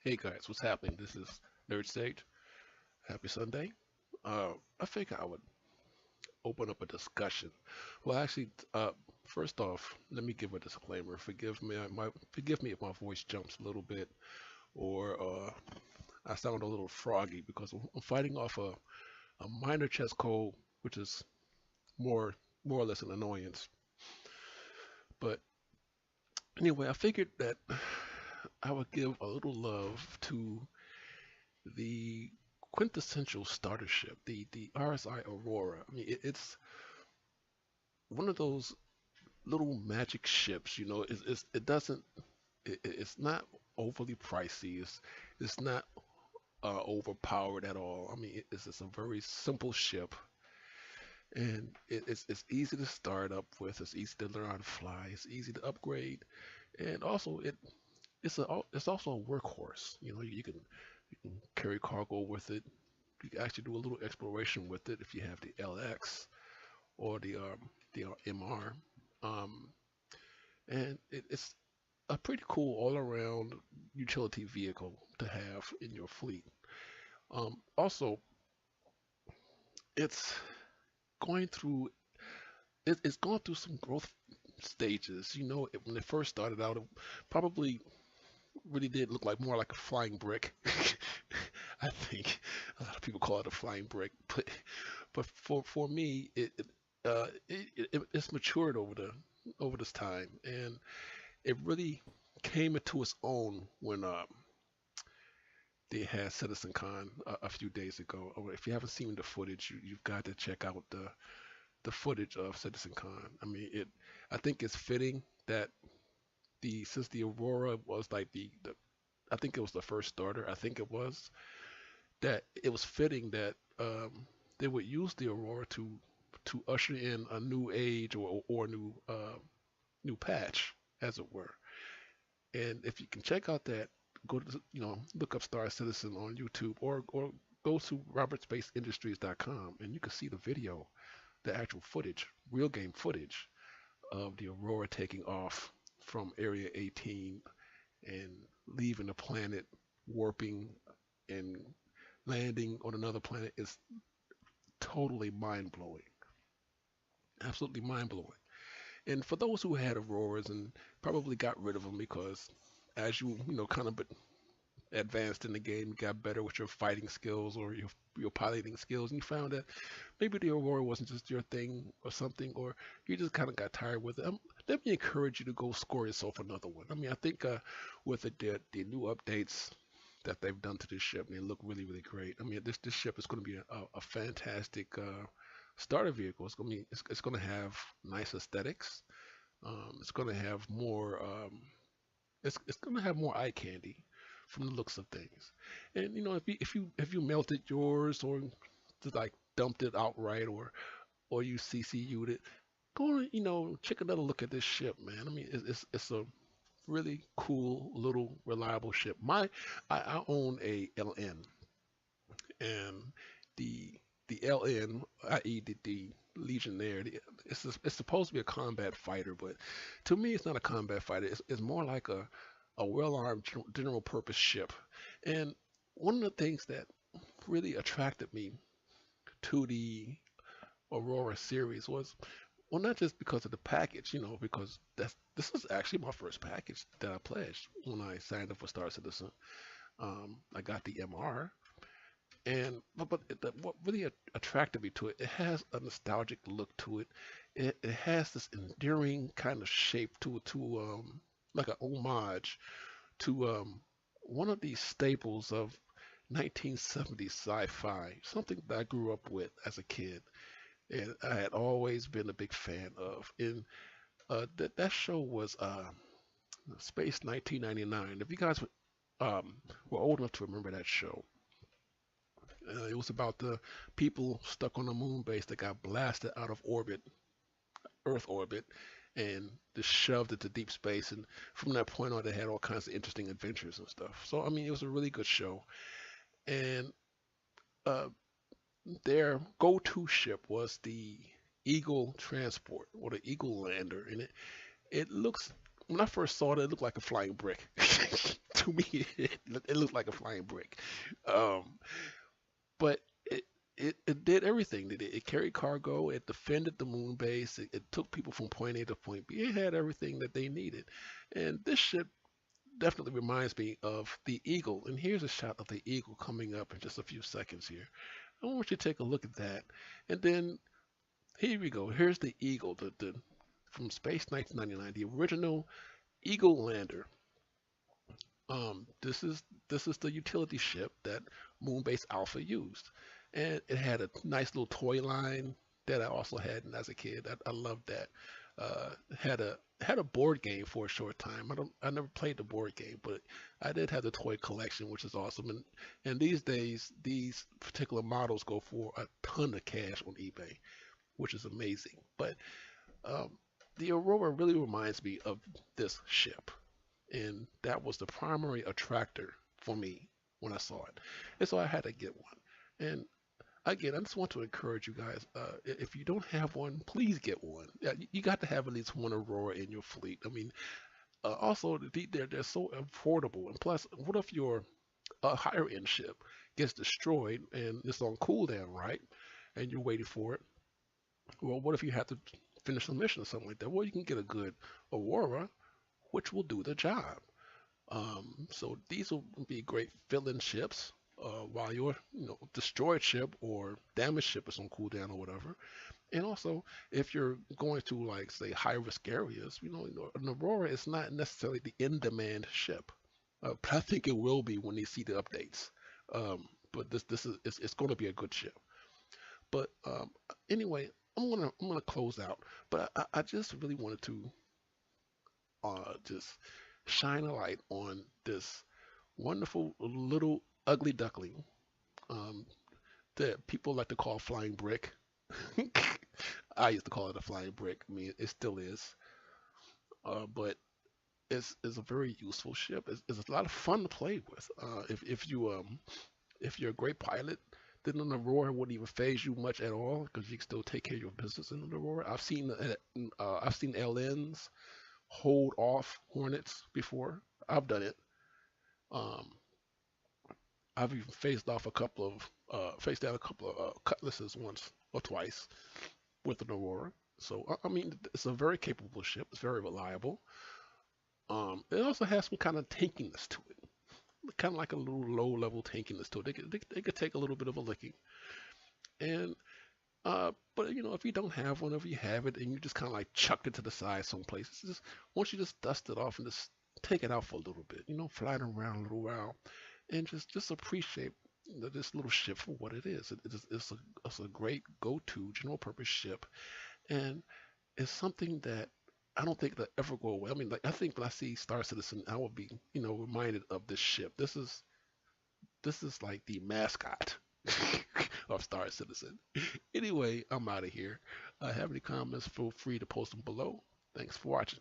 Hey guys, what's happening? This is Nerd Sage. Happy Sunday. I figure I would open up a discussion. Well, actually, first off, let me give a disclaimer. Forgive me if my voice jumps a little bit or I sound a little froggy because I'm fighting off a minor chest cold, which is more more or less an annoyance. But anyway, I figured that I would give a little love to the quintessential starter ship, the RSI Aurora. I mean, it's one of those little magic ships. It doesn't, it's not overly pricey. It's not overpowered at all. I mean, it's just a very simple ship, and it's easy to start up with. It's easy to learn how to fly. It's easy to upgrade, and also it's also a workhorse. You can carry cargo with it. You can actually do a little exploration with it if you have the LX or the MR. Um, and it's a pretty cool all-around utility vehicle to have in your fleet. Also, it's going through it's gone through some growth stages. When it first started out, it probably really did look like more like a flying brick. I think a lot of people call it a flying brick, but for me, it's matured over this time, and it really came into its own when they had CitizenCon a few days ago. If you haven't seen the footage, you've got to check out the footage of CitizenCon. I mean, I think it's fitting that since the Aurora was like the I think it was the first starter. I think it was that it was fitting that they would use the Aurora to usher in a new age or a new patch, as it were. And if you can check out that, go to look up Star Citizen on YouTube or go to robertspaceindustries.com and you can see the video, the actual footage, real game footage of the Aurora taking off from Area 18 and leaving the planet, warping and landing on another planet is totally mind blowing, absolutely mind blowing. And for those who had Auroras and probably got rid of them because as you kind of advanced in the game, you got better with your fighting skills or your piloting skills, and you found that maybe the Aurora wasn't just your thing or something, or you just kind of got tired with it. Let me encourage you to go score yourself another one. I mean, I think with the new updates that they've done to this ship, they look really, really great. I mean, this ship is going to be a fantastic starter vehicle. It's going to have nice aesthetics. It's going to have more. It's going to have more eye candy from the looks of things. And if you melted yours or just like dumped it outright or you CCU'd it, go and check another look at this ship, man. I mean, it's a really cool little reliable ship. I own a LN, and the LN, i.e. the Legionnaire, it's supposed to be a combat fighter, but to me it's not a combat fighter. It's more like a well-armed general purpose ship. And one of the things that really attracted me to the Aurora series was, well, not just because of the package, because this is actually my first package that I pledged when I signed up for Star Citizen. I got the MR, and what really attracted me to it, it has a nostalgic look to it. It has this endearing kind of shape to like an homage to one of these staples of 1970s sci-fi, something that I grew up with as a kid, and I had always been a big fan of. And that show was Space 1999. If you guys were old enough to remember that show, it was about the people stuck on a moon base that got blasted out of orbit, Earth orbit, and just shoved into deep space. And from that point on, they had all kinds of interesting adventures and stuff. So I mean, it was a really good show. And uh, their go-to ship was the Eagle transport or the Eagle lander, and it looks. When I first saw it, it looked like a flying brick. to me, it looked like a flying brick. Um, but it did everything. It carried cargo. It defended the moon base. It took people from point A to point B. It had everything that they needed. And this ship definitely reminds me of the Eagle. And here's a shot of the Eagle coming up in just a few seconds here. I want you to take a look at that. And then here we go. Here's the Eagle, the from Space 1999, the original Eagle lander. This is the utility ship that Moonbase Alpha used, and it had a nice little toy line that I also had as a kid. I loved that. Had a board game for a short time. I never played the board game, but I did have the toy collection, which is awesome. And these days, these particular models go for a ton of cash on eBay, which is amazing. But um, the Aurora really reminds me of this ship, and that was the primary attractor for me when I saw it. And so I had to get one. And again, I just want to encourage you guys. If you don't have one, please get one. Yeah, you got to have at least one Aurora in your fleet. I mean, also they're so affordable. And plus, what if your higher end ship gets destroyed and it's on cooldown, right? And you're waiting for it. Well, what if you have to finish a mission or something like that? Well, you can get a good Aurora, which will do the job. So these will be great fill-in ships while your destroyed ship or damaged ship is on cooldown or whatever. And also, if you're going to like say high risk areas, an Aurora is not necessarily the in-demand ship, but I think it will be when they see the updates. But this is it's going to be a good ship. But anyway, I'm gonna close out. But I just really wanted to just shine a light on this wonderful little ugly duckling um, that people like to call flying brick. I used to call it a flying brick. I mean, it still is, but it's a very useful ship. It's a lot of fun to play with. If you're a great pilot, then an Aurora wouldn't even phase you much at all because you can still take care of your business in an Aurora. I've seen LNs hold off Hornets before. I've done it. Um, I've even faced down a couple of cutlasses once or twice with an Aurora. So I mean, it's a very capable ship. It's very reliable. It also has some kind of tankiness to it, kind of like a little low-level tankiness to it. They could take a little bit of a licking, and but if you don't have one, if you have it and you just kind of like chuck it to the side someplace, it's just once you just dust it off and just take it out for a little bit, fly it around a little while, and just appreciate this little ship for what it is. It's a great go-to general purpose ship, and it's something that I don't think that ever go away. I mean, like I think when I see Star Citizen, I will be reminded of this ship. This is like the mascot of Star Citizen. Anyway, I'm out of here. Have any comments? Feel free to post them below. Thanks for watching.